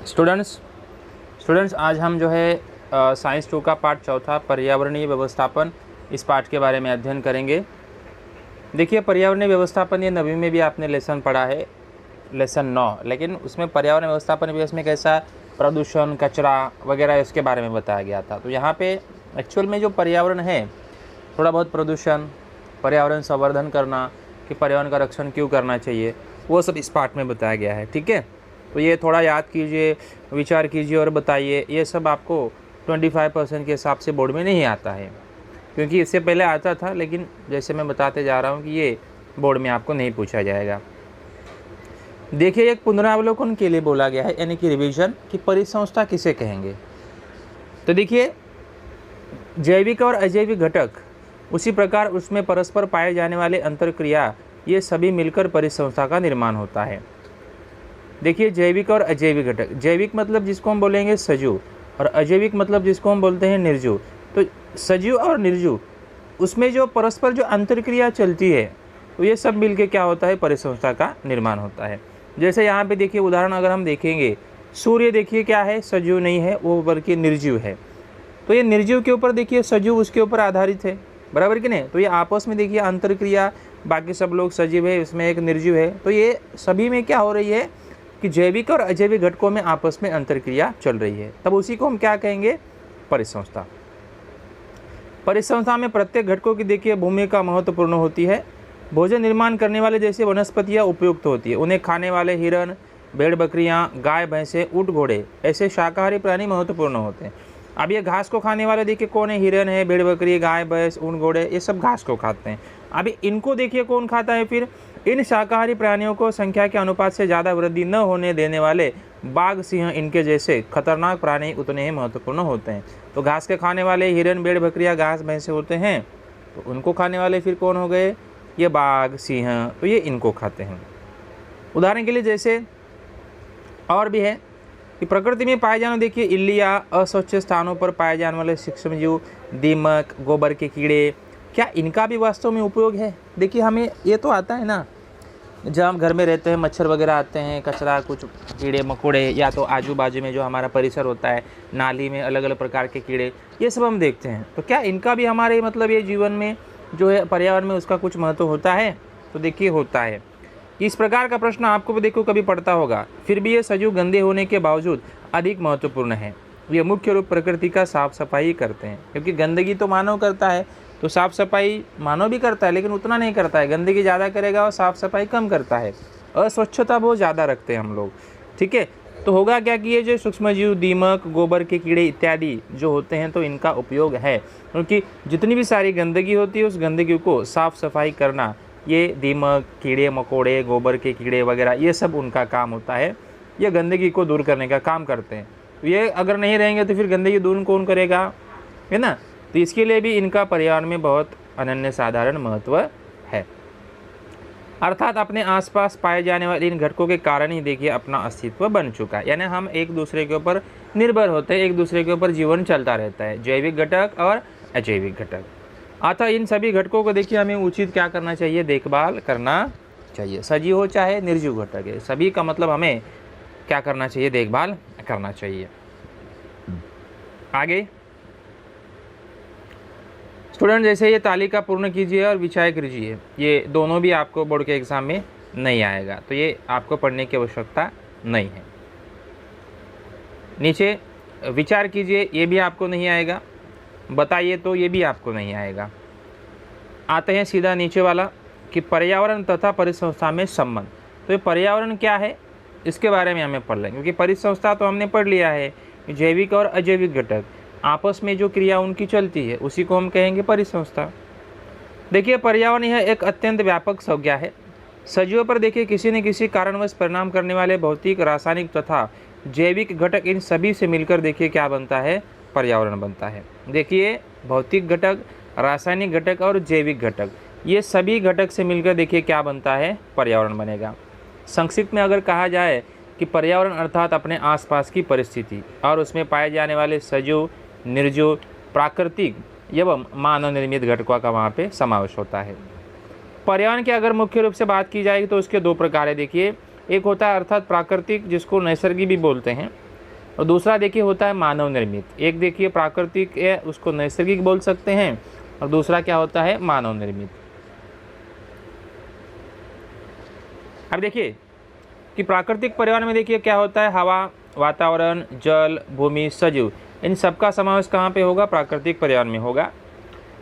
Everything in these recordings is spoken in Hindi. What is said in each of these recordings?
स्टूडेंट्स स्टूडेंट्स आज हम जो है साइंस 2 का पार्ट चौथा पर्यावरणीय व्यवस्थापन, इस पार्ट के बारे में अध्ययन करेंगे। देखिए, पर्यावरणीय व्यवस्थापन ये 9वीं में भी आपने लेसन पढ़ा है, लेसन 9, लेकिन उसमें पर्यावरण व्यवस्थापन भी इसमें कैसा प्रदूषण, कचरा वगैरह इसके बारे में बताया गया था। तो यहाँ पे एक्चुअल में जो पर्यावरण है, थोड़ा बहुत प्रदूषण, पर्यावरण संवर्धन करना, कि पर्यावरण का रक्षण क्यों करना चाहिए, वो सब इस पार्ट में बताया गया है। ठीक है, तो ये थोड़ा याद कीजिए, विचार कीजिए और बताइए। ये सब आपको 25% के हिसाब से बोर्ड में नहीं आता है, क्योंकि इससे पहले आता था, लेकिन जैसे मैं बताते जा रहा हूँ कि ये बोर्ड में आपको नहीं पूछा जाएगा। देखिए, एक पुनरावलोकन के लिए बोला गया है, यानी कि रिवीजन, कि परिसंस्था किसे कहेंगे। तो देखिए, जैविक और अजैविक घटक, उसी प्रकार उसमें परस्पर पाए जाने वाले अंतरक्रिया, ये सभी मिलकर परिसंस्था का निर्माण होता है। देखिए, जैविक और अजैविक घटक, जैविक मतलब जिसको हम बोलेंगे सजीव, और अजैविक मतलब जिसको हम बोलते हैं निर्जीव। तो सजीव और निर्जीव, उसमें जो परस्पर जो अंतरक्रिया चलती है, तो ये सब मिलके क्या होता है, परिसंस्था का निर्माण होता है। जैसे यहाँ पे देखिए, उदाहरण अगर हम देखेंगे, सूर्य देखिए क्या है, सजीव नहीं है, वो बल्कि निर्जीव है। तो ये निर्जीव के ऊपर देखिए सजीव उसके ऊपर आधारित है, बराबर कि नहीं। तो ये आपस में देखिए अंतरक्रिया, बाकी सब लोग सजीव है, इसमें एक निर्जीव है। तो ये सभी में क्या हो रही है कि जैविक और अजैविक घटकों में आपस में अंतरक्रिया चल रही है, तब उसी को हम क्या कहेंगे, परिसंस्था। परिसंस्था में प्रत्येक घटकों की देखिए भूमिका महत्वपूर्ण होती है। भोजन निर्माण करने वाले जैसे वनस्पतियाँ उपयुक्त होती है, उन्हें खाने वाले हिरन, भेड़ बकरियाँ, गाय भैंसे, ऊँट घोड़े, ऐसे शाकाहारी प्राणी महत्वपूर्ण होते हैं। अब ये घास को खाने वाले देखिए कौन है, हिरन है, भेड़ बकरी, गाय भैंस, ऊँट घोड़े, ये सब घास को खाते हैं। अभी इनको देखिए कौन खाता है, फिर इन शाकाहारी प्राणियों को संख्या के अनुपात से ज़्यादा वृद्धि न होने देने वाले बाघ, सिंह, इनके जैसे खतरनाक प्राणी उतने ही महत्वपूर्ण होते हैं। तो घास के खाने वाले हिरन, भेड़ बकरियाँ, घास भैंसे होते हैं, तो उनको खाने वाले फिर कौन हो गए, ये बाघ, सिंह, तो ये इनको खाते हैं। उदाहरण के लिए जैसे और भी है कि प्रकृति में पाए जाने, देखिए इल्लियाँ, अस्वच्छ स्थानों पर पाए जाने वाले सूक्ष्मजीव, दीमक, गोबर के कीड़े, क्या इनका भी वास्तव में उपयोग है। देखिए, हमें ये तो आता है ना, जब हम घर में रहते हैं, मच्छर वगैरह आते हैं, कचरा, कुछ कीड़े मकोड़े, या तो आजू बाजू में जो हमारा परिसर होता है, नाली में अलग अलग प्रकार के कीड़े, ये सब हम देखते हैं। तो क्या इनका भी हमारे मतलब ये जीवन में जो है पर्यावरण में उसका कुछ महत्व होता है, तो देखिए होता है। इस प्रकार का प्रश्न आपको भी देखो कभी पड़ता होगा। फिर भी ये सजीव गंदे होने के बावजूद अधिक महत्वपूर्ण है। ये मुख्य रूप प्रकृति का साफ सफाई करते हैं, क्योंकि गंदगी तो मानव करता है, तो साफ़ सफाई मानव भी करता है, लेकिन उतना नहीं करता है। गंदगी ज़्यादा करेगा और साफ़ सफाई कम करता है। अस्वच्छता बहुत ज़्यादा रखते हैं हम लोग। ठीक है, तो होगा क्या कि ये जो सूक्ष्मजीव, दीमक, गोबर के कीड़े इत्यादि जो होते हैं, तो इनका उपयोग है, क्योंकि जितनी भी सारी गंदगी होती है, उस गंदगी को साफ़ सफाई करना, ये दीमक, कीड़े मकोड़े, गोबर के कीड़े वगैरह, ये सब उनका काम होता है। ये गंदगी को दूर करने का काम करते हैं। तो ये अगर नहीं रहेंगे तो फिर गंदगी दूर कौन करेगा, है ना। तो इसके लिए भी इनका पर्यावरण में बहुत अनन्य साधारण महत्व है। अर्थात अपने आसपास पाए जाने वाले इन घटकों के कारण ही देखिए अपना अस्तित्व बन चुका है, यानी हम एक दूसरे के ऊपर निर्भर होते हैं, एक दूसरे के ऊपर जीवन चलता रहता है, जैविक घटक और अजैविक घटक। अतः इन सभी घटकों को देखिए हमें उचित क्या करना चाहिए, देखभाल करना चाहिए। सजीव हो चाहे निर्जीव घटक है, सभी का मतलब हमें क्या करना चाहिए, देखभाल करना चाहिए। आगे स्टूडेंट, जैसे ये तालिका पूर्ण कीजिए और विचार कीजिए, ये दोनों भी आपको बोर्ड के एग्जाम में नहीं आएगा, तो ये आपको पढ़ने की आवश्यकता नहीं है। नीचे विचार कीजिए, ये भी आपको नहीं आएगा। बताइए, तो ये भी आपको नहीं आएगा। आते हैं सीधा नीचे वाला कि पर्यावरण तथा परिसंस्था में संबंध। तो ये पर्यावरण क्या है, इसके बारे में हमें पढ़ लेंगे, क्योंकि परिसंस्था तो हमने पढ़ लिया है, जैविक और अजैविक घटक आपस में जो क्रिया उनकी चलती है, उसी को हम कहेंगे परिसंस्था। देखिए, पर्यावरण यह एक अत्यंत व्यापक संज्ञा है। सजीवों पर देखिए किसी न किसी कारणवश परिणाम करने वाले भौतिक, रासायनिक तथा जैविक घटक, इन सभी से मिलकर देखिए क्या बनता है, पर्यावरण बनता है। देखिए, भौतिक घटक, रासायनिक घटक और जैविक घटक, ये सभी घटक से मिलकर देखिए क्या बनता है, पर्यावरण बनेगा। संक्षिप्त में अगर कहा जाए कि पर्यावरण अर्थात अपने आसपास की परिस्थिति और उसमें पाए जाने वाले सजीव, निर्जीव, प्राकृतिक एवं मानव निर्मित घटकों का वहाँ पे समावेश होता है। पर्यावरण की अगर मुख्य रूप से बात की जाएगी तो उसके दो प्रकार है। देखिए, एक होता है अर्थात प्राकृतिक, जिसको नैसर्गिक भी बोलते हैं, और दूसरा देखिए होता है मानव निर्मित। एक देखिए प्राकृतिक है, उसको नैसर्गिक बोल सकते हैं, और दूसरा क्या होता है मानव निर्मित। अब देखिए कि प्राकृतिक पर्यावरण में देखिए क्या होता है, हवा, वातावरण, जल, भूमि, सजीव, इन सबका समावेश कहाँ पे होगा, प्राकृतिक पर्यावरण में होगा।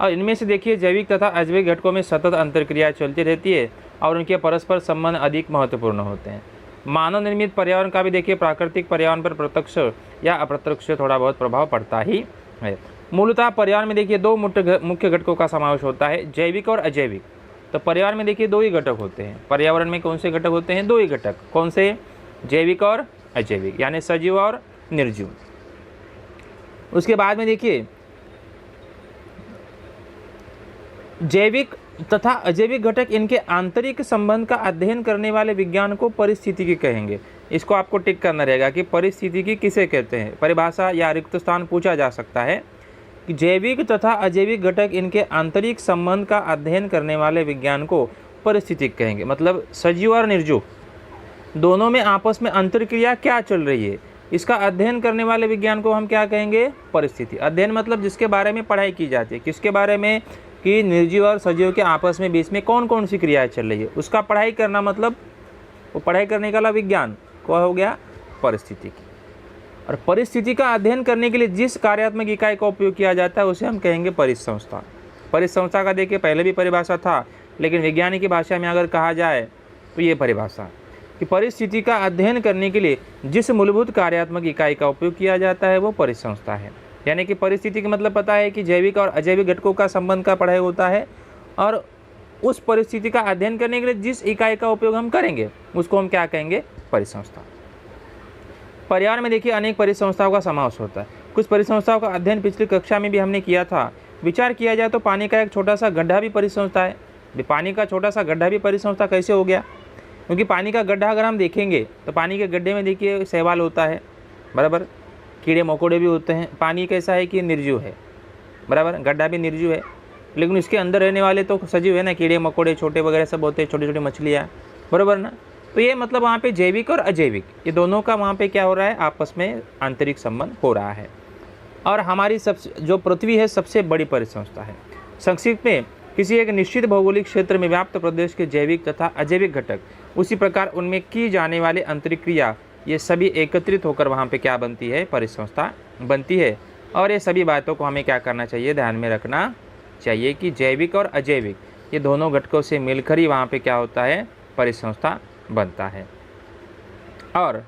और इनमें से देखिए जैविक तथा अजैविक घटकों में सतत अंतर्क्रिया चलती रहती है और उनके परस्पर संबंध अधिक महत्वपूर्ण होते हैं। मानव निर्मित पर्यावरण का भी देखिए प्राकृतिक पर्यावरण पर प्रत्यक्ष या अप्रत्यक्ष थोड़ा बहुत प्रभाव पड़ता ही है। मूलतः पर्यावरण में देखिए दो मुख्य घटकों का समावेश होता है, जैविक और अजैविक। तो पर्यावरण में देखिए दो ही घटक होते हैं। पर्यावरण में कौन से घटक होते हैं, दो ही घटक। कौन से, जैविक और अजैविक, यानी सजीव और निर्जीव। उसके बाद में देखिए जैविक तथा अजैविक घटक, इनके आंतरिक संबंध का अध्ययन करने वाले विज्ञान को पारिस्थितिकी कहेंगे। इसको आपको टिक करना रहेगा कि पारिस्थितिकी किसे कहते हैं। परिभाषा या रिक्त स्थान पूछा जा सकता है कि जैविक तथा अजैविक घटक, इनके आंतरिक संबंध का अध्ययन करने वाले विज्ञान को पारिस्थितिकी कहेंगे। मतलब सजीव और निर्जीव दोनों में आपस में अंतरक्रिया क्या चल रही है, इसका अध्ययन करने वाले विज्ञान को हम क्या कहेंगे, परिस्थिति। अध्ययन मतलब जिसके बारे में पढ़ाई की जाती है, किसके बारे में, कि निर्जीव और सजीव के आपस में बीच में कौन कौन सी क्रियाएं चल रही है, उसका पढ़ाई करना, मतलब वो पढ़ाई करने का विज्ञान क्या हो गया, परिस्थितिकी। और परिस्थिति का अध्ययन करने के लिए जिस कार्यात्मक इकाई का उपयोग किया जाता है उसे हम कहेंगे परिसंस्था। परिसंस्था का देखिए पहले भी परिभाषा था, लेकिन वैज्ञानिक की भाषा में अगर कहा जाए तो ये परिभाषा कि परिस्थिति का अध्ययन करने के लिए जिस मूलभूत कार्यात्मक इकाई का उपयोग किया जाता है वो परिसंस्था है। यानी कि परिस्थिति का मतलब पता है कि जैविक और अजैविक घटकों का संबंध का पढ़ाई होता है, और उस परिस्थिति का अध्ययन करने के लिए जिस इकाई का उपयोग हम करेंगे उसको हम क्या कहेंगे, परिसंस्था। पर्यावरण में देखिए अनेक परिसंस्थाओं का समावेश होता है। कुछ परिसंस्थाओं का अध्ययन पिछली कक्षा में भी हमने किया था। विचार किया जाए तो पानी का एक छोटा सा गड्ढा भी परिसंस्था है। पानी का छोटा सा गड्ढा भी परिसंस्था कैसे हो गया, क्योंकि पानी का गड्ढा अगर हम देखेंगे तो पानी के गड्ढे में देखिए शैवाल होता है, बराबर, कीड़े मकोड़े भी होते हैं। पानी कैसा है कि निर्जीव है, बराबर, गड्ढा भी निर्जीव है, लेकिन इसके अंदर रहने वाले तो सजीव है ना, कीड़े मकोड़े छोटे वगैरह सब होते हैं, छोटी छोटी मछलियाँ, बराबर ना। तो ये मतलब वहाँ पे जैविक और अजैविक ये दोनों का वहाँ पे क्या हो रहा है, आपस में आंतरिक संबंध हो रहा है। और हमारी जो पृथ्वी है सबसे बड़ी परिसंस्था है। संक्षिप्त में किसी एक निश्चित भौगोलिक क्षेत्र में व्याप्त प्रदेश के जैविक तथा अजैविक घटक, उसी प्रकार उनमें की जाने वाली अंतरिक्रिया, ये सभी एकत्रित होकर वहाँ पे क्या बनती है, परिसंस्था बनती है। और ये सभी बातों को हमें क्या करना चाहिए, ध्यान में रखना चाहिए कि जैविक और अजैविक ये दोनों घटकों से मिलकर ही वहाँ पे क्या होता है, परिसंस्था बनता है। और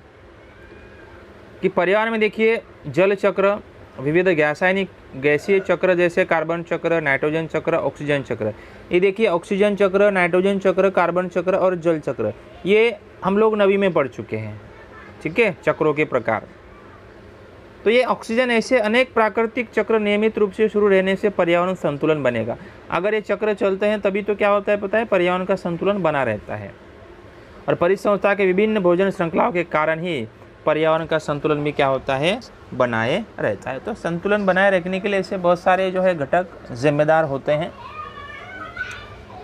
कि पर्यावरण में देखिए जल चक्र, विविध गैसीय चक्र जैसे कार्बन चक्र, नाइट्रोजन चक्र, ऑक्सीजन चक्र, ये देखिए ऑक्सीजन चक्र, नाइट्रोजन चक्र, कार्बन चक्र और जल चक्र, ये हम लोग 9वीं में पढ़ चुके हैं, ठीक है, चक्रों के प्रकार। तो ये ऑक्सीजन ऐसे अनेक प्राकृतिक चक्र नियमित रूप से शुरू रहने से पर्यावरण संतुलन बनेगा। अगर ये चक्र चलते हैं तभी तो क्या होता है पता है, पर्यावरण का संतुलन बना रहता है। और परिसंस्था के विभिन्न भोजन श्रृंखलाओं के कारण ही पर्यावरण का संतुलन भी क्या होता है, बनाए रहता है। तो संतुलन बनाए रखने के लिए ऐसे बहुत सारे जो है घटक जिम्मेदार होते हैं।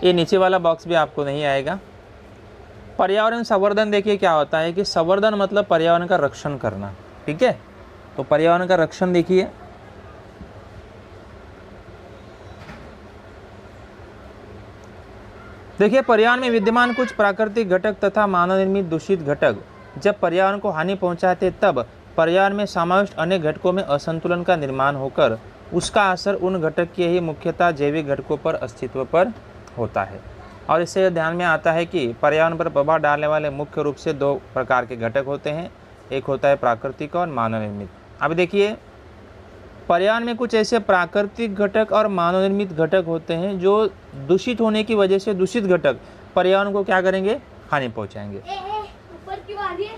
ये नीचे वाला बॉक्स भी आपको नहीं आएगा। पर्यावरण संवर्धन देखिए क्या होता है कि संवर्धन मतलब पर्यावरण का रक्षण करना, ठीक है। तो पर्यावरण का रक्षण देखिए, पर्यावरण में विद्यमान कुछ प्राकृतिक घटक तथा मानव निर्मित दूषित घटक जब पर्यावरण को हानि पहुंचाते तब पर्यावरण में समाविष्ट अनेक घटकों में असंतुलन का निर्माण होकर उसका असर उन घटक के ही मुख्यतः जैविक घटकों पर अस्तित्व पर होता है। और इससे ध्यान में आता है कि पर्यावरण पर प्रभाव डालने वाले मुख्य रूप से 2 प्रकार के घटक होते हैं, एक होता है प्राकृतिक और मानव निर्मित। अब देखिए पर्यावरण में कुछ ऐसे प्राकृतिक घटक और मानव निर्मित घटक होते हैं जो दूषित होने की वजह से दूषित घटक पर्यावरण को क्या करेंगे, हानि पहुंचाएंगे।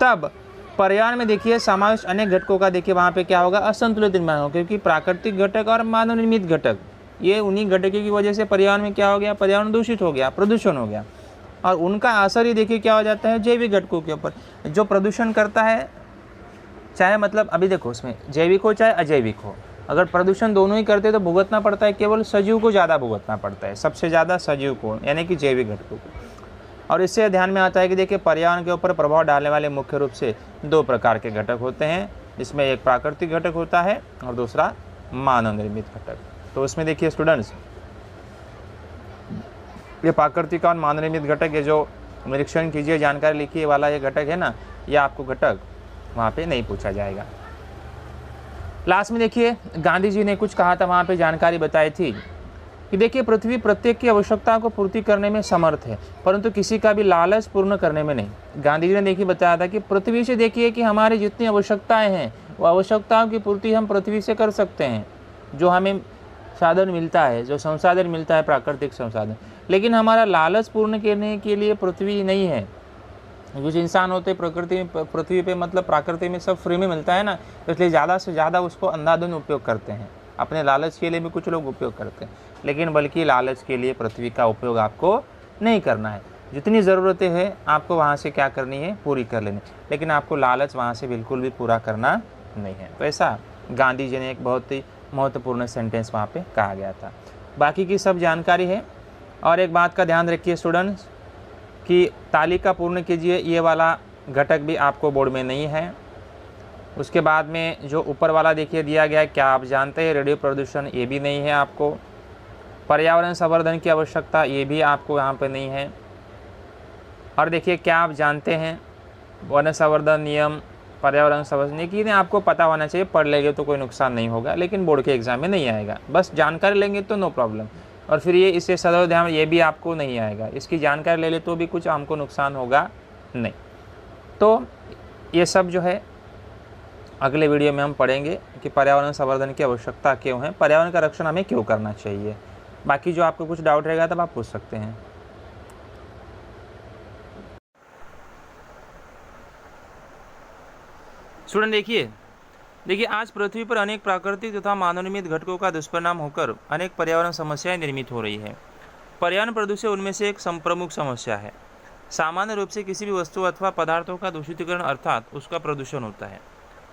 तब पर्यावरण में देखिए समावेश अनेक घटकों का देखिए वहाँ पे क्या होगा, असंतुलित निर्माण होगा, क्योंकि प्राकृतिक घटक और मानव निर्मित घटक ये उन्हीं घटकों की वजह से पर्यावरण में क्या हो गया, पर्यावरण दूषित हो गया, प्रदूषण हो गया। और उनका असर ही देखिए क्या हो जाता है, जैविक घटकों के ऊपर। जो प्रदूषण करता है, चाहे मतलब अभी देखो उसमें जैविक हो चाहे अजैविक हो, अगर प्रदूषण दोनों ही करते तो भुगतना पड़ता है केवल सजीव को ज़्यादा भुगतना पड़ता है, सबसे ज़्यादा सजीव को, यानी कि जैविक घटकों को। और इससे ध्यान में आता है कि देखिए पर्यावरण के ऊपर प्रभाव डालने वाले मुख्य रूप से 2 प्रकार के घटक होते हैं, जिसमें एक प्राकृतिक घटक होता है और दूसरा मानव निर्मित घटक। तो उसमें देखिए स्टूडेंट्स, ये प्राकृतिक और मानव निर्मित घटक, ये जो निरीक्षण कीजिए जानकारी लिखिए वाला ये घटक है ना, ये आपको घटक वहाँ पे नहीं पूछा जाएगा। लास्ट में देखिए गांधी जी ने कुछ कहा था, वहाँ पे जानकारी बताई थी कि देखिए पृथ्वी प्रत्येक की आवश्यकता को पूर्ति करने में समर्थ है, परंतु किसी का भी लालच पूर्ण करने में नहीं। गांधी जी ने देखिए बताया था कि पृथ्वी से देखिए कि हमारी जितनी आवश्यकताएं हैं वो आवश्यकताओं की पूर्ति हम पृथ्वी से कर सकते हैं, जो हमें साधन मिलता है, जो संसाधन मिलता है प्राकृतिक संसाधन, लेकिन हमारा लालच पूर्ण करने के लिए पृथ्वी नहीं है। कुछ इंसान होते पृथ्वी पे मतलब प्राकृति में सब फ्री में मिलता है ना, तो इसलिए ज़्यादा से ज़्यादा उसको अंधाधुंध उपयोग करते हैं। अपने लालच के लिए भी कुछ लोग उपयोग करते हैं, लेकिन बल्कि लालच के लिए पृथ्वी का उपयोग आपको नहीं करना है। जितनी ज़रूरतें हैं आपको वहाँ से क्या करनी है, पूरी कर लेनी, लेकिन आपको लालच वहाँ से बिल्कुल भी पूरा करना नहीं है। तो ऐसा गांधी जी ने एक बहुत ही महत्वपूर्ण सेंटेंस वहाँ पे कहा गया था। बाकी की सब जानकारी है। और एक बात का ध्यान रखिए स्टूडेंट्स कि तालिका पूर्ण कीजिए, ये वाला घटक भी आपको बोर्ड में नहीं है। उसके बाद में जो ऊपर वाला देखिए दिया गया है, क्या आप जानते हैं रेडियो प्रदूषण, ये भी नहीं है आपको। पर्यावरण संवर्धन की आवश्यकता, ये भी आपको यहाँ पे नहीं है। और देखिए क्या आप जानते हैं वन संवर्धन नियम, पर्यावरण संवर्धन की आपको पता होना चाहिए, पढ़ लेंगे तो कोई नुकसान नहीं होगा, लेकिन बोर्ड के एग्जाम में नहीं आएगा। बस जानकारी लेंगे तो नो प्रॉब्लम। और फिर ये इससे सदैव ध्यान, ये भी आपको नहीं आएगा, इसकी जानकारी ले ले तो भी कुछ हमको नुकसान होगा नहीं। तो ये सब जो है अगले वीडियो में हम पढ़ेंगे कि पर्यावरण संवर्धन की आवश्यकता क्यों है, पर्यावरण का रक्षण हमें क्यों करना चाहिए। बाकी जो आपको कुछ डाउट रहेगा तब आप पूछ सकते हैं। स्टूडेंट देखिए आज पृथ्वी पर अनेक प्राकृतिक तथा मानव निर्मित घटकों का दुष्परिणाम होकर अनेक पर्यावरण समस्याएं निर्मित हो रही है। पर्यावरण प्रदूषण उनमें से एक प्रमुख समस्या है। सामान्य रूप से किसी भी वस्तु अथवा पदार्थों का दूषितीकरण अर्थात उसका प्रदूषण होता है।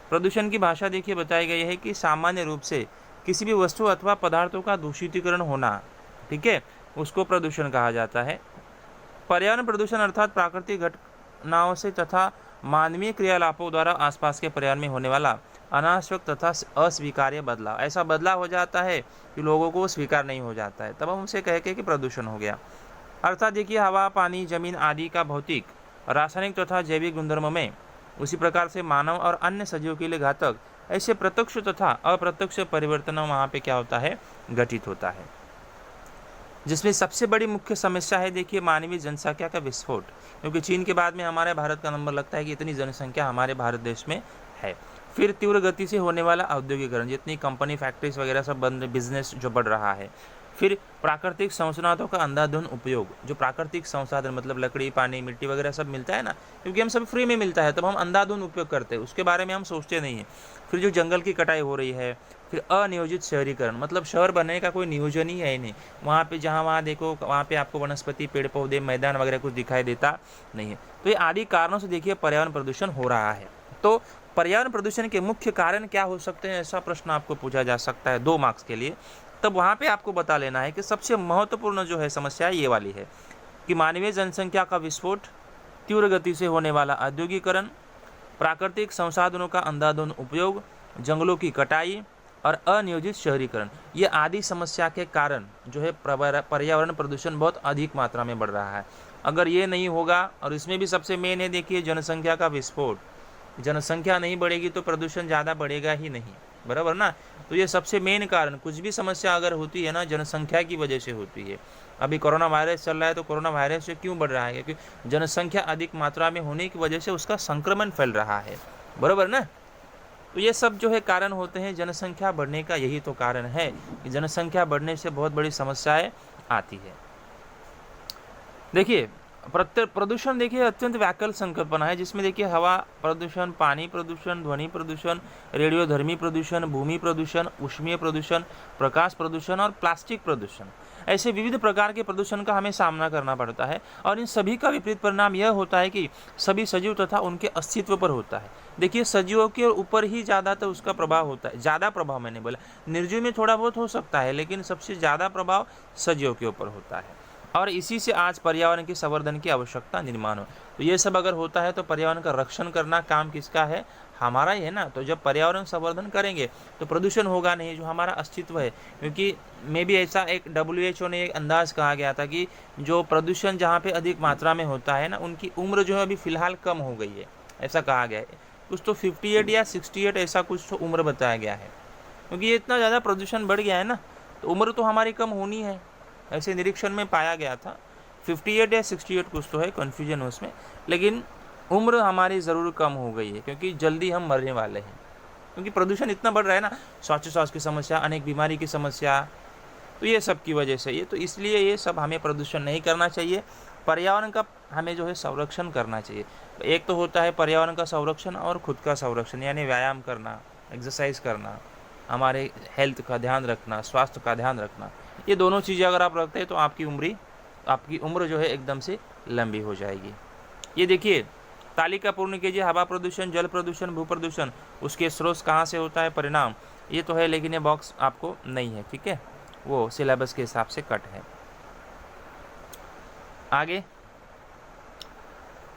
प्रदूषण की भाषा देखिए बताई गई है कि सामान्य रूप से किसी भी वस्तु अथवा पदार्थों का दूषितीकरण होना, ठीक है, उसको प्रदूषण कहा जाता है। पर्यावरण प्रदूषण अर्थात प्राकृतिक घटनाओं से तथा मानवीय क्रियाकलापों द्वारा आसपास के पर्यावरण में होने वाला अनावश्यक तथा अस्वीकार्य बदलाव। ऐसा बदलाव हो जाता है कि लोगों को स्वीकार नहीं हो जाता है, तब हम उसे कहेंगे कि प्रदूषण हो गया। अर्थात देखिए हवा, पानी, जमीन आदि का भौतिक, रासायनिक तथा जैविक गुणधर्म में उसी प्रकार से मानव और अन्य सजीवों के लिए घातक ऐसे प्रत्यक्ष तथा अप्रत्यक्ष परिवर्तन वहाँ पे क्या होता है, घटित होता है। जिसमें सबसे बड़ी मुख्य समस्या है देखिए मानवीय जनसंख्या का विस्फोट, क्योंकि चीन के बाद में हमारे भारत का नंबर लगता है कि इतनी जनसंख्या हमारे भारत देश में है। फिर तीव्र गति से होने वाला औद्योगिकरण, जितनी कंपनी, फैक्ट्रीज वगैरह सब बंद, बिजनेस जो बढ़ रहा है। फिर प्राकृतिक संसाधनों का अंधाधुंध उपयोग, जो प्राकृतिक संसाधन मतलब लकड़ी, पानी, मिट्टी वगैरह सब मिलता है ना, क्योंकि हम सब फ्री में मिलता है, तब हम अंधाधुंध उपयोग करते हैं, उसके बारे में हम सोचते नहीं हैं। फिर जो जंगल की कटाई हो रही है, फिर अनियोजित शहरीकरण, मतलब शहर बनने का कोई नियोजन ही है नहीं। वहाँ पे जहाँ वहाँ देखो वहाँ पे आपको वनस्पति, पेड़ पौधे, मैदान वगैरह कुछ दिखाई देता नहीं है। तो ये आदि कारणों से देखिए पर्यावरण प्रदूषण हो रहा है। तो पर्यावरण प्रदूषण के मुख्य कारण क्या हो सकते हैं, ऐसा प्रश्न आपको पूछा जा सकता है 2 मार्क्स के लिए। तब वहाँ पे आपको बता लेना है कि सबसे महत्वपूर्ण जो है समस्या ये वाली है कि मानवीय जनसंख्या का विस्फोट, तीव्र गति से होने वाला औद्योगिकरण, प्राकृतिक संसाधनों का अंधाधुंध उपयोग, जंगलों की कटाई और अनियोजित शहरीकरण, ये आदि समस्या के कारण जो है पर्यावरण प्रदूषण बहुत अधिक मात्रा में बढ़ रहा है। अगर ये नहीं होगा, और इसमें भी सबसे मेन है देखिए जनसंख्या का विस्फोट, जनसंख्या नहीं बढ़ेगी तो प्रदूषण ज़्यादा बढ़ेगा ही नहीं, बराबर ना। तो ये सबसे मेन कारण, कुछ भी समस्या अगर होती है ना जनसंख्या की वजह से होती है। अभी कोरोना वायरस चल रहा है तो कोरोना वायरस से क्यों बढ़ रहा है, क्योंकि जनसंख्या अधिक मात्रा में होने की वजह से उसका संक्रमण फैल रहा है, बराबर ना। तो ये सब जो है कारण होते हैं जनसंख्या बढ़ने का, यही तो कारण है कि जनसंख्या बढ़ने से बहुत बड़ी समस्याएं आती है। देखिए प्रदूषण देखिए अत्यंत व्याकुल संकल्पना है, जिसमें देखिए हवा प्रदूषण, पानी प्रदूषण, ध्वनि प्रदूषण, रेडियोधर्मी प्रदूषण, भूमि प्रदूषण, ऊष्मीय प्रदूषण, प्रकाश प्रदूषण और प्लास्टिक प्रदूषण, ऐसे विविध प्रकार के प्रदूषण का हमें सामना करना पड़ता है। और इन सभी का विपरीत परिणाम यह होता है कि सभी सजीव तथा उनके अस्तित्व पर होता है। देखिए सजीवों के ऊपर ही ज़्यादातर उसका प्रभाव होता है, ज़्यादा प्रभाव मैंने बोला, निर्जीव में थोड़ा बहुत हो सकता है, लेकिन सबसे ज़्यादा प्रभाव सजीवों के ऊपर होता है। और इसी से आज पर्यावरण के संवर्धन की आवश्यकता निर्माण हो। तो ये सब अगर होता है तो पर्यावरण का रक्षण करना काम किसका है, हमारा ही है ना। तो जब पर्यावरण संवर्धन करेंगे तो प्रदूषण होगा नहीं, जो हमारा अस्तित्व है। क्योंकि मे भी ऐसा एक WHO ने एक अंदाज़ कहा गया था कि जो प्रदूषण जहाँ पे अधिक मात्रा में होता है ना, उनकी उम्र जो है अभी फ़िलहाल कम हो गई है, ऐसा कहा गया है। कुछ तो 58 या 68 ऐसा कुछ तो उम्र बताया गया है। क्योंकि ये इतना ज़्यादा प्रदूषण बढ़ गया है ना, तो उम्र तो हमारी कम होनी है, ऐसे निरीक्षण में पाया गया था। 58 या 68 कुछ तो है, कन्फ्यूजन उसमें, लेकिन उम्र हमारी ज़रूर कम हो गई है, क्योंकि जल्दी हम मरने वाले हैं। क्योंकि प्रदूषण इतना बढ़ रहा है ना, श्वास की समस्या, अनेक बीमारी की समस्या, तो ये सब की वजह से ये, तो इसलिए ये सब हमें प्रदूषण नहीं करना चाहिए। पर्यावरण का हमें जो है संरक्षण करना चाहिए। एक तो होता है पर्यावरण का संरक्षण और खुद का संरक्षण, यानी व्यायाम करना, एक्सरसाइज करना, हमारे हेल्थ का ध्यान रखना, स्वास्थ्य का ध्यान रखना। ये दोनों चीज़ें अगर आप रखते हैं तो आपकी उम्र जो है एकदम से लंबी हो जाएगी। ये देखिए, तालिका पूर्ण कीजिए। हवा प्रदूषण, जल प्रदूषण, भू प्रदूषण, उसके स्रोत कहाँ से होता है, परिणाम, ये तो है, लेकिन ये बॉक्स आपको नहीं है, ठीक है, वो सिलेबस के हिसाब से कट है। आगे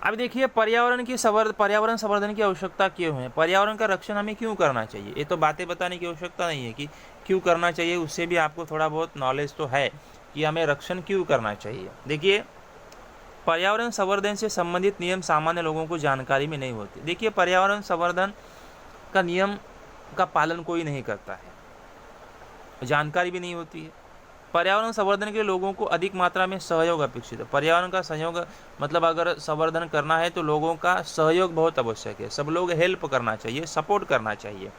अब देखिए, पर्यावरण संवर्धन की आवश्यकता क्यों है, पर्यावरण का रक्षण हमें क्यों करना चाहिए। ये तो बातें बताने की आवश्यकता नहीं है कि क्यों करना चाहिए, उससे भी आपको थोड़ा बहुत नॉलेज तो है कि हमें रक्षण क्यों करना चाहिए। देखिए, पर्यावरण संवर्धन से संबंधित नियम सामान्य लोगों को जानकारी में नहीं होती। देखिए, पर्यावरण संवर्धन का नियम का पालन कोई नहीं करता है, जानकारी भी नहीं होती है। पर्यावरण संवर्धन के लिए लोगों को अधिक मात्रा में सहयोग अपेक्षित है। पर्यावरण का सहयोग मतलब अगर संवर्धन करना है तो लोगों का सहयोग बहुत आवश्यक है। सब लोग हेल्प करना चाहिए, सपोर्ट करना चाहिए।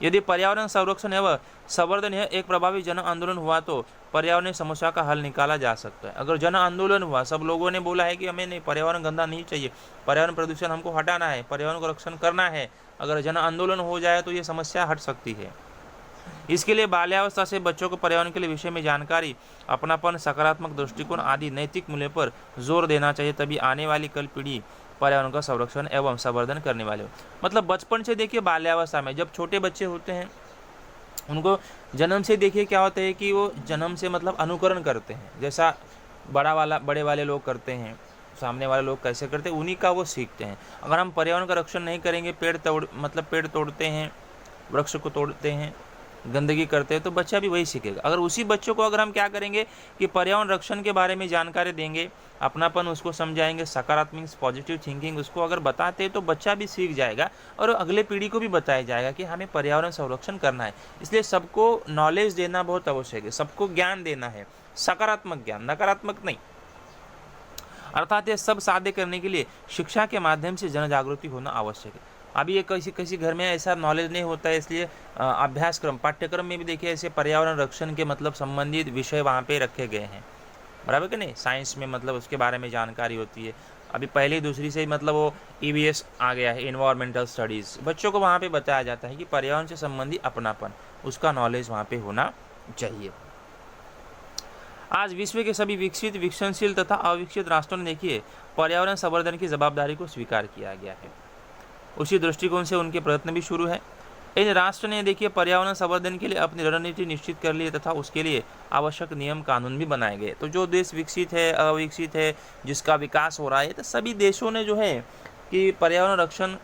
यदि पर्यावरण संरक्षण एवं संवर्धन है एक प्रभावी जन आंदोलन हुआ तो पर्यावरण समस्या का हल निकाला जा सकता है। अगर जन आंदोलन हुआ, सब लोगों ने बोला है कि हमें नहीं, पर्यावरण गंदा नहीं चाहिए, पर्यावरण प्रदूषण हमको हटाना है, पर्यावरण को रक्षण करना है, अगर जन आंदोलन हो जाए तो ये समस्या हट सकती है। इसके लिए बाल्यावस्था से बच्चों को पर्यावरण के लिए विषय में जानकारी, अपनापन, सकारात्मक दृष्टिकोण आदि नैतिक मूल्य पर जोर देना चाहिए, तभी आने वाली कल पीढ़ी पर्यावरण का संरक्षण एवं संवर्धन करने वाले हो। मतलब बचपन से देखिए, बाल्यावस्था में जब छोटे बच्चे होते हैं उनको जन्म से देखिए क्या होता है कि वो जन्म से मतलब अनुकरण करते हैं, जैसा बड़े वाले लोग करते हैं, सामने वाले लोग कैसे करते हैं उन्हीं का वो सीखते हैं। अगर हम पर्यावरण का रक्षण नहीं करेंगे, पेड़ तोड़ते हैं, वृक्ष को तोड़ते हैं, गंदगी करते हैं, तो बच्चा भी वही सीखेगा। अगर उसी बच्चों को अगर हम क्या करेंगे कि पर्यावरण रक्षण के बारे में जानकारी देंगे, अपनापन उसको समझाएंगे, सकारात्मक पॉजिटिव थिंकिंग उसको अगर बताते हैं तो बच्चा भी सीख जाएगा और अगले पीढ़ी को भी बताया जाएगा कि हमें पर्यावरण संरक्षण करना है। इसलिए सबको नॉलेज देना बहुत आवश्यक है, सबको ज्ञान देना है, सकारात्मक ज्ञान, नकारात्मक नहीं। अर्थात ये सब साध्य करने के लिए शिक्षा के माध्यम से जन जागृति होना आवश्यक है। अभी ये किसी घर में ऐसा नॉलेज नहीं होता है, इसलिए अभ्यासक्रम, पाठ्यक्रम में भी देखिए ऐसे पर्यावरण रक्षण के मतलब संबंधित विषय वहाँ पे रखे गए हैं, बराबर कि नहीं। साइंस में मतलब उसके बारे में जानकारी होती है। अभी पहली दूसरी से मतलब वो EVS आ गया है, इन्वायरमेंटल स्टडीज़, बच्चों को वहाँ पे बताया जाता है कि पर्यावरण से संबंधित अपनापन, उसका नॉलेज वहाँ पे होना चाहिए। आज विश्व के सभी विकसित, विकसनशील तथा अविकसित राष्ट्रों ने देखिए पर्यावरण संवर्धन की जवाबदारी को स्वीकार किया गया है। उसी दृष्टिकोण से उनके प्रयत्न भी शुरू है। इन राष्ट्र ने देखिए पर्यावरण संवर्धन के लिए अपनी रणनीति निश्चित कर ली तथा उसके लिए आवश्यक नियम कानून भी बनाए गए। तो जो देश विकसित है, अविकसित है, जिसका विकास हो रहा है, तो सभी देशों ने जो है कि पर्यावरण रक्षण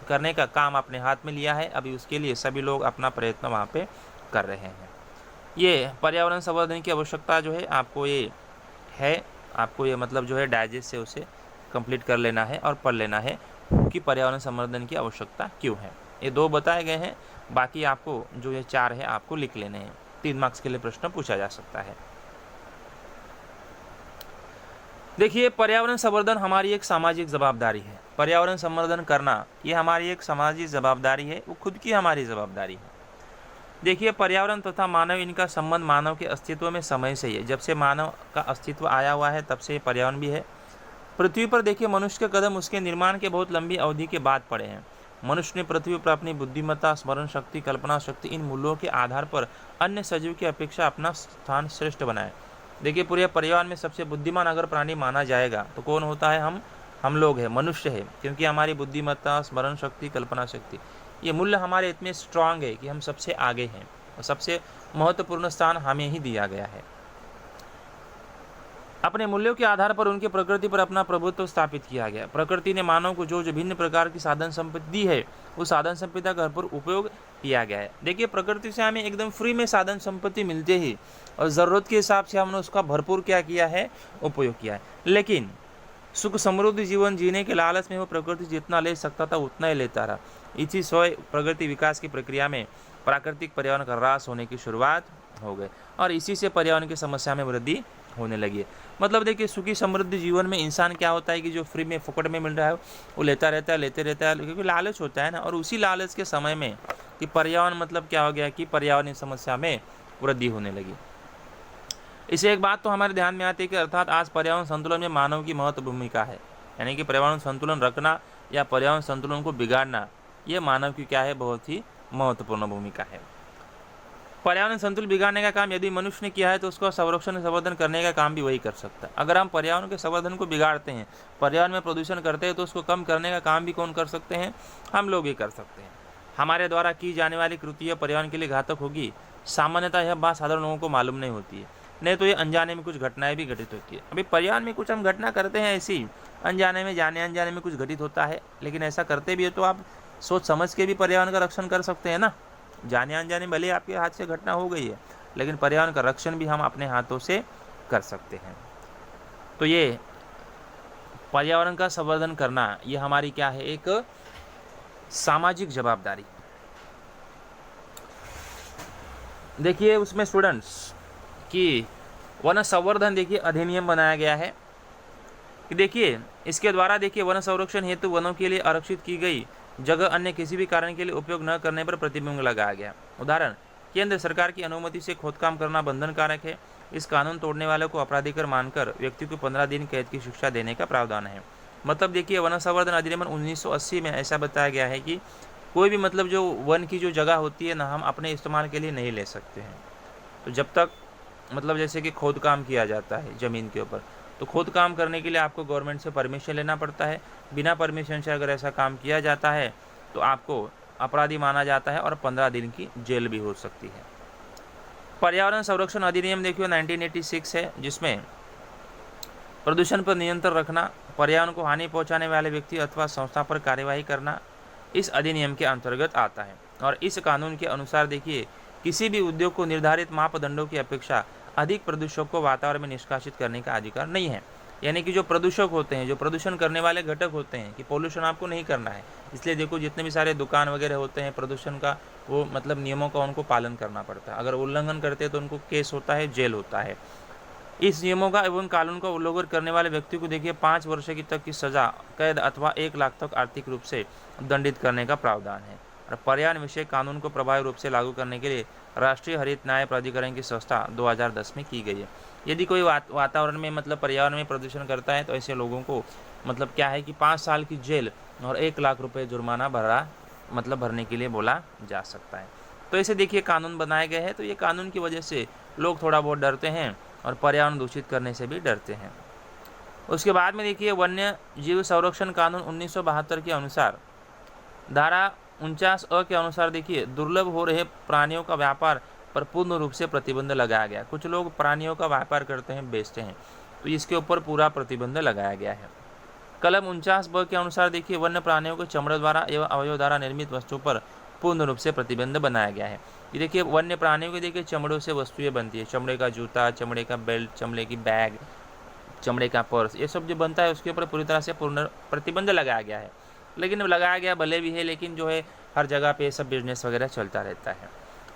करने का काम अपने हाथ में लिया है। अभी उसके लिए सभी लोग अपना प्रयत्न वहाँ पे कर रहे हैं। ये पर्यावरण संवर्धन की आवश्यकता जो है आपको ये मतलब जो है डाइजेस्ट से उसे कंप्लीट कर लेना है और पढ़ लेना है कि पर्यावरण संवर्धन की आवश्यकता क्यों है। ये 2 बताए गए हैं, बाकी आपको जो ये 4 है आपको लिख लेने हैं। 3 मार्क्स के लिए प्रश्न पूछा जा सकता है। देखिए, पर्यावरण संवर्धन हमारी एक सामाजिक जवाबदारी है। पर्यावरण संवर्धन करना ये हमारी एक सामाजिक जवाबदारी है, वो खुद की हमारी जवाबदारी है। देखिए, पर्यावरण तथा मानव, इनका संबंध मानव के अस्तित्व में समय से ही है। जब से मानव का अस्तित्व आया हुआ है तब से पर्यावरण भी है। पृथ्वी पर देखिए मनुष्य के कदम उसके निर्माण के बहुत लंबी अवधि के बाद पड़े हैं। मनुष्य ने पृथ्वी पर अपनी बुद्धिमत्ता, स्मरण शक्ति, कल्पना शक्ति, इन मूल्यों के आधार पर अन्य सजीव की अपेक्षा अपना स्थान श्रेष्ठ बनाया। देखिए, पूरे परिवार में सबसे बुद्धिमान अगर प्राणी माना जाएगा तो कौन होता है? हम लोग हैं, मनुष्य है, क्योंकि हमारी बुद्धिमत्ता, स्मरण शक्ति, कल्पना शक्ति, ये मूल्य हमारे इतने स्ट्रांग है कि हम सबसे आगे हैं और सबसे महत्वपूर्ण स्थान हमें ही दिया गया है। अपने मूल्यों के आधार पर उनके प्रकृति पर अपना प्रभुत्व स्थापित किया गया। प्रकृति ने मानव को जो विभिन्न प्रकार की साधन संपत्ति दी है, उस साधन संपत्ति का भरपूर उपयोग किया गया है। देखिए, प्रकृति से हमें एकदम फ्री में साधन संपत्ति मिलते ही और ज़रूरत के हिसाब से हमने उसका भरपूर क्या किया है, उपयोग किया है। लेकिन सुख समृद्धि जीवन जीने के लालच में वो प्रकृति जितना ले सकता था उतना ही लेता रहा। इसी स्वयं प्रगति विकास की प्रक्रिया में प्राकृतिक पर्यावरण का ह्रास होने की शुरुआत हो गई और इसी से पर्यावरण की समस्या में वृद्धि होने लगी है। मतलब देखिए, सुखी समृद्धि जीवन में इंसान क्या होता है कि जो फ्री में फुकट में मिल रहा है वो लेता रहता है, लेते रहता है, क्योंकि लालच होता है ना। और उसी लालच के समय में कि पर्यावरण मतलब क्या हो गया कि पर्यावरण समस्या में वृद्धि होने लगी। इसे एक बात तो हमारे ध्यान में आती है कि अर्थात आज पर्यावरण संतुलन में मानव की महत्व भूमिका है। यानी कि पर्यावरण संतुलन रखना या पर्यावरण संतुलन को बिगाड़ना, ये मानव की क्या है, बहुत ही महत्वपूर्ण भूमिका है। पर्यावरण संतुलन बिगाड़ने का काम यदि मनुष्य ने किया है तो उसका संरक्षण संवर्धन करने का काम भी वही कर सकता है। अगर हम पर्यावरण के संवर्धन को बिगाड़ते हैं, पर्यावरण में प्रदूषण करते हैं, तो उसको कम करने का काम भी कौन कर सकते हैं, हम लोग ही कर सकते हैं। हमारे द्वारा की जाने वाली कृतियाँ पर्यावरण के लिए घातक होगी, सामान्यतः यह बात साधारण लोगों को मालूम नहीं होती है, नहीं तो ये अनजाने में कुछ घटनाएं भी घटित होती है। अभी पर्यावरण में कुछ हम घटना करते हैं ऐसी अनजाने में, जाने अनजाने में कुछ घटित होता है, लेकिन ऐसा करते भी है तो आप सोच समझ के भी पर्यावरण का रक्षण कर सकते हैं ना। जाने अनजाने भले आपके हाथ से घटना हो गई है, लेकिन पर्यावरण का रक्षण भी हम अपने हाथों से कर सकते हैं। तो ये पर्यावरण का संवर्धन करना, ये हमारी क्या है, एक सामाजिक जवाबदारी। देखिए उसमें स्टूडेंट्स कि वन संवर्धन देखिए अधिनियम बनाया गया है कि देखिए इसके द्वारा देखिए वन संरक्षण हेतु वनों के लिए आरक्षित की गई जगह अन्य किसी भी कारण के लिए उपयोग न करने पर प्रतिबंध लगाया गया। उदाहरण, केंद्र सरकार की अनुमति से खोदकाम करना बंधनकारक है। इस कानून तोड़ने वालों को अपराधी मानकर व्यक्ति को 15 दिन कैद की शिक्षा देने का प्रावधान है। मतलब देखिए वन संवर्धन अधिनियम 1980 में ऐसा बताया गया है कि कोई भी मतलब जो वन की जो जगह होती है ना, हम अपने इस्तेमाल के लिए नहीं ले सकते हैं। तो जब तक मतलब जैसे कि खोद काम किया जाता है ज़मीन के ऊपर, तो खोद काम करने के लिए आपको गवर्नमेंट से परमिशन लेना पड़ता है। बिना परमिशन से अगर ऐसा काम किया जाता है तो आपको अपराधी माना जाता है और 15 दिन की जेल भी हो सकती है। पर्यावरण संरक्षण अधिनियम देखिए 1986 है, जिसमें प्रदूषण पर नियंत्रण रखना, पर्यावरण को हानि पहुंचाने वाले व्यक्ति अथवा संस्था पर कार्यवाही करना इस अधिनियम के अंतर्गत आता है। और इस कानून के अनुसार देखिए किसी भी उद्योग को निर्धारित मापदंडों की अपेक्षा अधिक प्रदूषक को वातावरण में निष्कासित करने का अधिकार नहीं है। यानी कि जो प्रदूषक होते हैं, जो प्रदूषण करने वाले घटक होते हैं, कि पोल्यूशन आपको नहीं करना है, इसलिए देखो जितने भी सारे दुकान वगैरह होते हैं प्रदूषण का, वो मतलब नियमों का उनको पालन करना पड़ता है। अगर उल्लंघन करते हैं तो उनको केस होता है, जेल होता है। इस नियमों का एवं कानून का उल्लंघन करने वाले व्यक्ति को देखिए 5 वर्ष की तक की सजा, कैद अथवा 1 लाख तक आर्थिक रूप से दंडित करने का प्रावधान है। और पर्यावरण विषय कानून को प्रभावी रूप से लागू करने के लिए राष्ट्रीय हरित न्याय प्राधिकरण की संस्था 2010 में की गई है। यदि कोई वातावरण में मतलब पर्यावरण में प्रदूषण करता है तो ऐसे लोगों को मतलब क्या है कि 5 साल की जेल और 1 लाख रुपए जुर्माना भरने के लिए बोला जा सकता है। तो ऐसे देखिए कानून बनाए गए हैं। तो ये कानून की वजह से लोग थोड़ा बहुत डरते हैं और पर्यावरण दूषित करने से भी डरते हैं। उसके बाद में देखिए वन्य जीव संरक्षण कानून 1972 के अनुसार धारा 49 के अनुसार देखिए दुर्लभ हो रहे प्राणियों का व्यापार पर पूर्ण रूप से प्रतिबंध लगाया गया। कुछ लोग प्राणियों का व्यापार करते हैं, बेचते हैं, तो इसके ऊपर पूरा प्रतिबंध लगाया गया है। कलम 49 के अनुसार देखिए वन्य प्राणियों के चमड़े द्वारा एवं अवयव द्वारा निर्मित वस्तुओं पर पूर्ण रूप से प्रतिबंध बनाया गया है। ये देखिए वन्य प्राणियों के देखिए चमड़ों से वस्तुएं बनती है, चमड़े का जूता, चमड़े का बेल्ट, चमड़े की बैग, चमड़े का पर्स, ये सब जो बनता है उसके ऊपर पूरी तरह से पूर्ण प्रतिबंध लगाया गया है। लेकिन लगाया गया भले भी है, लेकिन जो है हर जगह पे सब बिजनेस वगैरह चलता रहता है।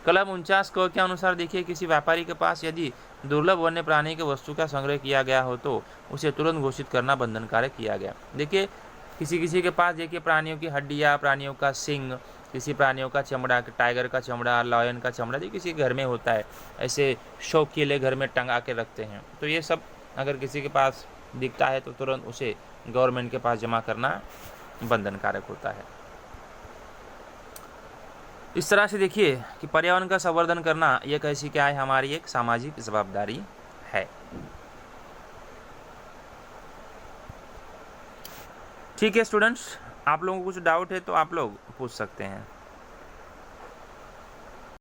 कलम 49 के अनुसार देखिए किसी व्यापारी के पास यदि दुर्लभ वन्य प्राणी के वस्तु का संग्रह किया गया हो तो उसे तुरंत घोषित करना बंधनकारक किया गया। देखिए किसी के पास देखिए प्राणियों की हड्डियाँ, प्राणियों का सिंग, किसी प्राणियों का चमड़ा, टाइगर का चमड़ा, लायन का चमड़ा, जो किसी घर में होता है, ऐसे शौक के लिए घर में टंगा के रखते हैं, तो ये सब अगर किसी के पास दिखता है तो तुरंत उसे गवर्नमेंट के पास जमा करना बंधनकारक होता है। इस तरह से देखिए कि पर्यावरण का संवर्धन करना यह कैसी क्या है, हमारी एक सामाजिक जवाबदारी है। ठीक है स्टूडेंट्स, आप लोगों को कुछ डाउट है तो आप लोग पूछ सकते हैं।